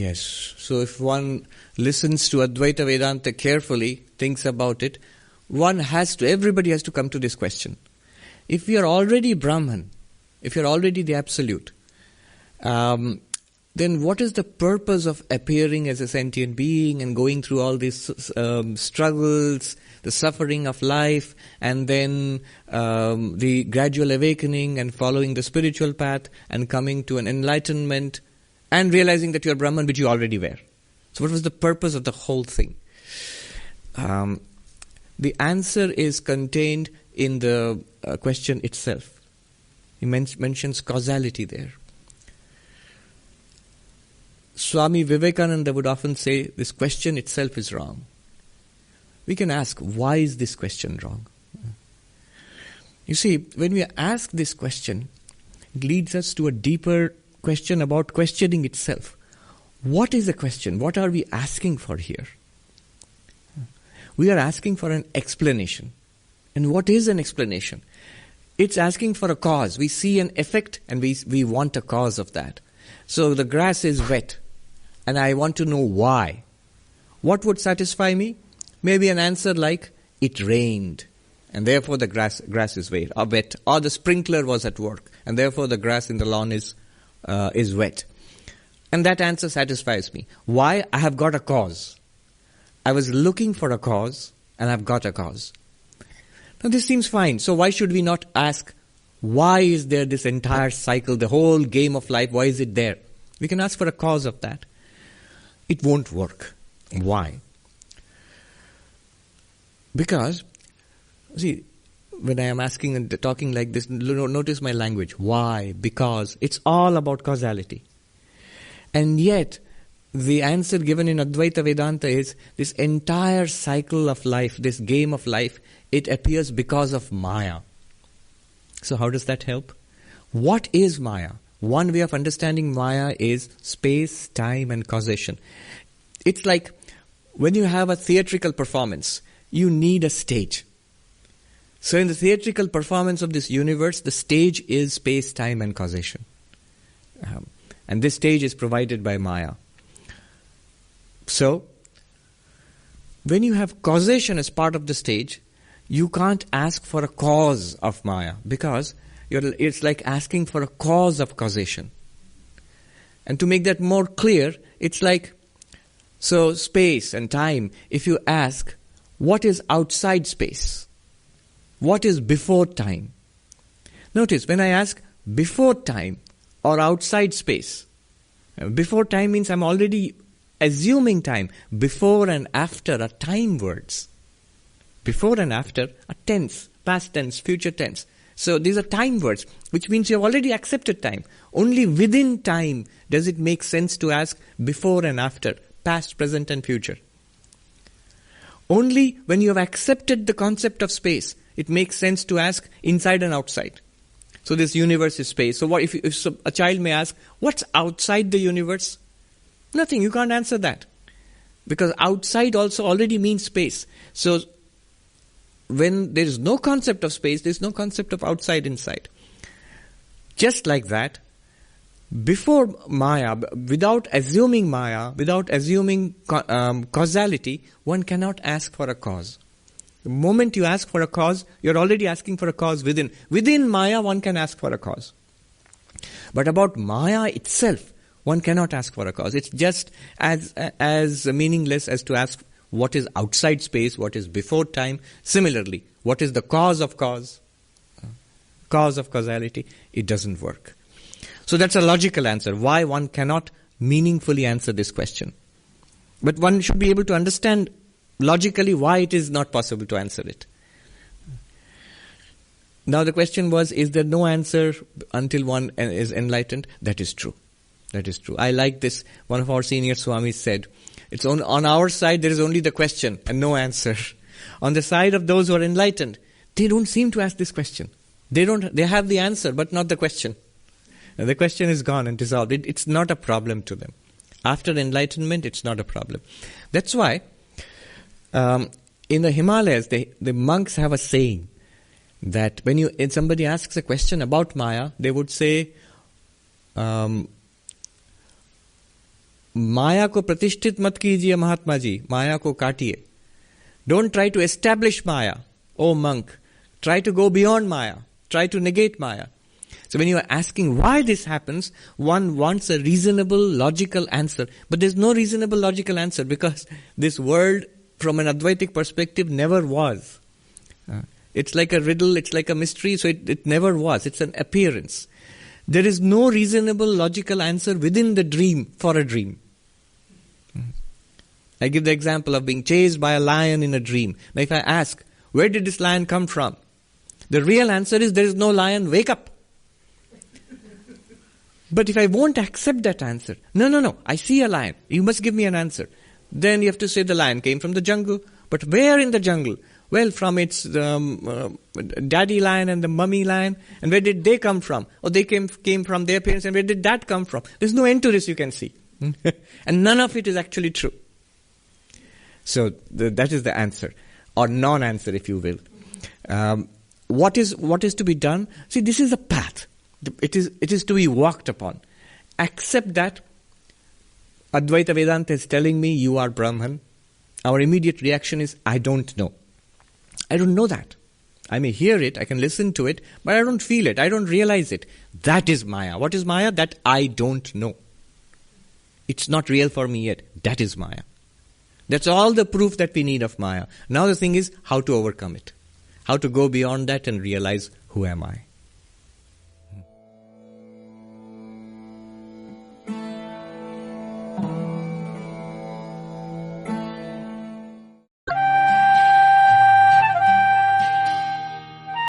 Yes. So if one listens to Advaita Vedanta carefully, thinks about it, everybody has to come to this question. If we are already Brahman, if you're already the Absolute, then what is the purpose of appearing as a sentient being and going through all these struggles, the suffering of life, and then the gradual awakening and following the spiritual path and coming to an enlightenment and realizing that you're Brahman, which you already were? So what was the purpose of the whole thing? The answer is contained in the question itself. He mentions causality there. Swami Vivekananda would often say, this question itself is wrong. We can ask, why is this question wrong? You see, when we ask this question, it leads us to a deeper question about questioning itself. What is the question? What are we asking for here? We are asking for an explanation. And what is an explanation? It's asking for a cause. We see an effect and we want a cause of that. So the grass is wet and I want to know why. What would satisfy me? Maybe an answer like, it rained and therefore the grass is wet. Or the sprinkler was at work and therefore the grass in the lawn is wet. And that answer satisfies me. Why? I have got a cause. I was looking for a cause and I've got a cause. Now this seems fine. So why should we not ask, why is there this entire cycle, the whole game of life, why is it there? We can ask for a cause of that. It won't work. Why? Because, see, when I am asking and talking like this, notice my language. Why? Because. It's all about causality. And yet, the answer given in Advaita Vedanta is, this entire cycle of life, this game of life, it appears because of Maya. So how does that help? What is Maya? One way of understanding Maya is space, time and causation. It's like when you have a theatrical performance, you need a stage. So in the theatrical performance of this universe, the stage is space, time and causation. And this stage is provided by Maya. So, when you have causation as part of the stage, you can't ask for a cause of Maya because it's like asking for a cause of causation. And to make that more clear, it's like, so space and time, if you ask, what is outside space? What is before time? Notice, when I ask before time or outside space, before time means I'm already assuming time. Before and after are time words. Before and after are tense, past tense, future tense. So these are time words, which means you have already accepted time. Only within time does it make sense to ask before and after, past, present and future. Only when you have accepted the concept of space, it makes sense to ask inside and outside. So this universe is space. So what if a child may ask, what's outside the universe? Nothing, you can't answer that. Because outside also already means space. So when there is no concept of space, there is no concept of outside, inside. Just like that, before Maya, without assuming causality, one cannot ask for a cause. The moment you ask for a cause, you're already asking for a cause within. Within Maya, one can ask for a cause. But about Maya itself, one cannot ask for a cause. It's just as meaningless as to ask what is outside space, what is before time. Similarly, what is the cause of cause? Cause of causality. It doesn't work. So that's a logical answer. Why one cannot meaningfully answer this question. But one should be able to understand logically why it is not possible to answer it. Now the question was, is there no answer until one is enlightened? That is true. That is true. I like this. One of our senior Swamis said, it's on our side there is only the question and no answer. On the side of those who are enlightened, they don't seem to ask this question. They have the answer but not the question. Now, the question is gone and dissolved. It's not a problem to them. After enlightenment, it's not a problem. That's why in the Himalayas, the monks have a saying that when somebody asks a question about Maya, they would say, माया को प्रतिष्ठित मत कीजिए महात्मा जी, माया को काटिए. Don't try to establish Maya, oh monk. Try to go beyond Maya. Try to negate Maya. So when you are asking why this happens, one wants a reasonable, logical answer. But there's no reasonable, logical answer because this world, from an Advaitic perspective, never was. It's like a riddle, it's like a mystery, so it never was. It's an appearance. There is no reasonable, logical answer within the dream for a dream. I give the example of being chased by a lion in a dream. Now if I ask, where did this lion come from? The real answer is there is no lion, wake up. But if I won't accept that answer, no, I see a lion, you must give me an answer. Then you have to say the lion came from the jungle. But where in the jungle? Well, from its daddy lion and the mummy lion. And where did they come from? Oh, they came from their parents. And where did that come from? There's no end to this, you can see. And none of it is actually true. So that is the answer, or non-answer, if you will. What is to be done? See, this is a path. It is to be walked upon. Accept that Advaita Vedanta is telling me you are Brahman. Our immediate reaction is, I don't know. I don't know that. I may hear it, I can listen to it, but I don't feel it, I don't realize it. That is Maya. What is Maya? That I don't know. It's not real for me yet. That is Maya. That's all the proof that we need of Maya. Now the thing is how to overcome it. How to go beyond that and realize, who am I?